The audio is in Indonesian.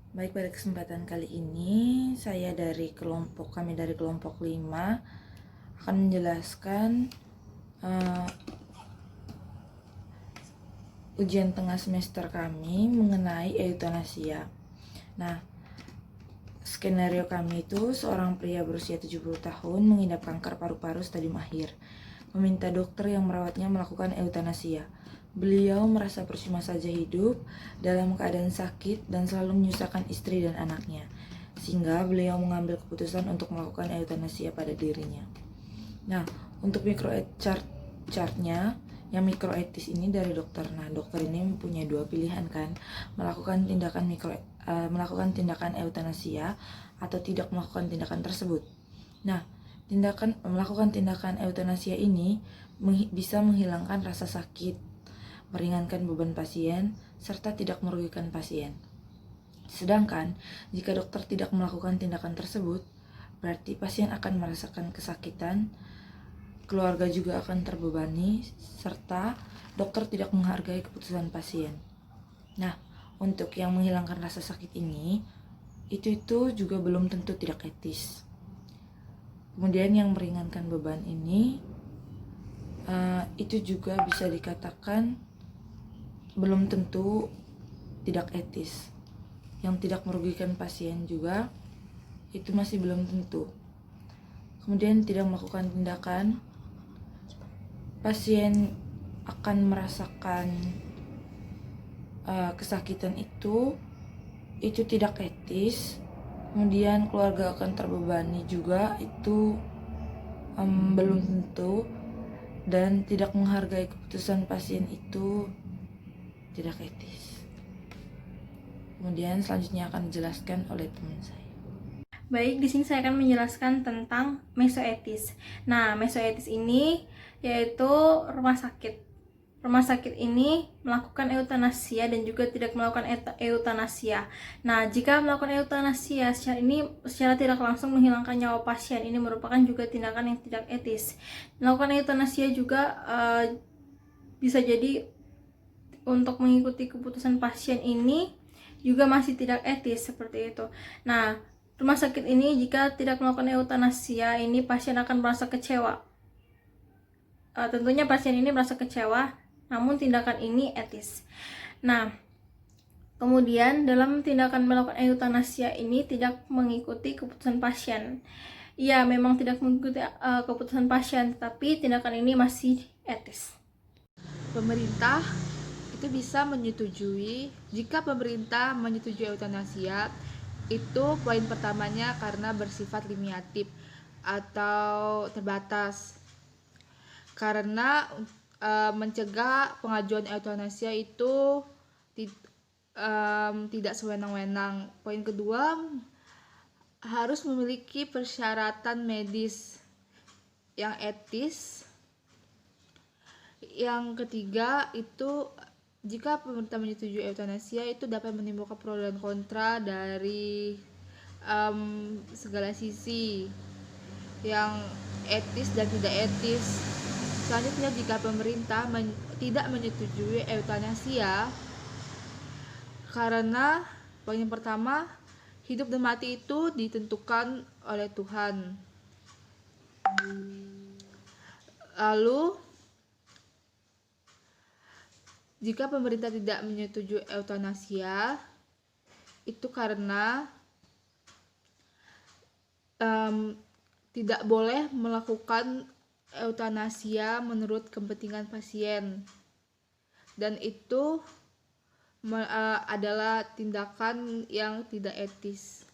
Baik, pada kesempatan kali ini kami dari kelompok 5 akan menjelaskan ujian tengah semester kami mengenai euthanasia. Nah, skenario kami itu seorang pria berusia 70 tahun mengidap kanker paru-paru stadium akhir, meminta dokter yang merawatnya melakukan euthanasia. Beliau merasa percuma saja hidup dalam keadaan sakit dan selalu menyusahkan istri dan anaknya, sehingga beliau mengambil keputusan untuk melakukan euthanasia pada dirinya. Nah, untuk chartnya, yang mikroetis ini dari dokter. Nah, dokter ini mempunyai dua pilihan kan, melakukan tindakan euthanasia atau tidak melakukan tindakan tersebut. Nah, melakukan tindakan euthanasia ini bisa menghilangkan rasa sakit, meringankan beban pasien, serta tidak merugikan pasien. Sedangkan, jika dokter tidak melakukan tindakan tersebut, berarti pasien akan merasakan kesakitan, keluarga juga akan terbebani, serta dokter tidak menghargai keputusan pasien. Nah, untuk yang menghilangkan rasa sakit ini, itu juga belum tentu tidak etis. Kemudian yang meringankan beban ini, itu juga bisa dikatakan belum tentu tidak etis. Yang tidak merugikan pasien juga, itu masih belum tentu. Kemudian tidak melakukan tindakan, pasien akan merasakan kesakitan itu tidak etis. Kemudian keluarga akan terbebani juga, itu belum tentu. Dan tidak menghargai keputusan pasien itu tidak etis. Kemudian selanjutnya akan dijelaskan oleh teman saya. Baik, di sini saya akan menjelaskan tentang mesoetis. Nah, mesoetis ini yaitu rumah sakit. Rumah sakit ini melakukan eutanasia dan juga tidak melakukan eutanasia. Nah, jika melakukan eutanasia secara tidak langsung menghilangkan nyawa pasien, ini merupakan juga tindakan yang tidak etis. Melakukan eutanasia juga bisa jadi untuk mengikuti keputusan pasien ini juga masih tidak etis seperti itu. Nah, rumah sakit ini jika tidak melakukan eutanasia, ini pasien akan merasa kecewa. Tentunya pasien ini merasa kecewa, namun tindakan ini etis. Nah, kemudian dalam tindakan melakukan eutanasia ini tidak mengikuti keputusan pasien. Iya, memang tidak mengikuti keputusan pasien, tapi tindakan ini masih etis. Pemerintah itu bisa menyetujui, jika pemerintah menyetujui eutanasia, itu poin pertamanya karena bersifat limiatif atau terbatas. Karena mencegah pengajuan eutanasia itu tidak sewenang-wenang. Poin kedua, harus memiliki persyaratan medis yang etis. Yang ketiga itu, jika pemerintah menyetujui eutanasia, itu dapat menimbulkan pro dan kontra dari segala sisi, yang etis dan tidak etis. Selanjutnya, jika pemerintah tidak menyetujui eutanasia, karena poin yang pertama, hidup dan mati itu ditentukan oleh Tuhan. Lalu, jika pemerintah tidak menyetujui eutanasia, itu karena tidak boleh melakukan eutanasia menurut kepentingan pasien, dan itu adalah tindakan yang tidak etis.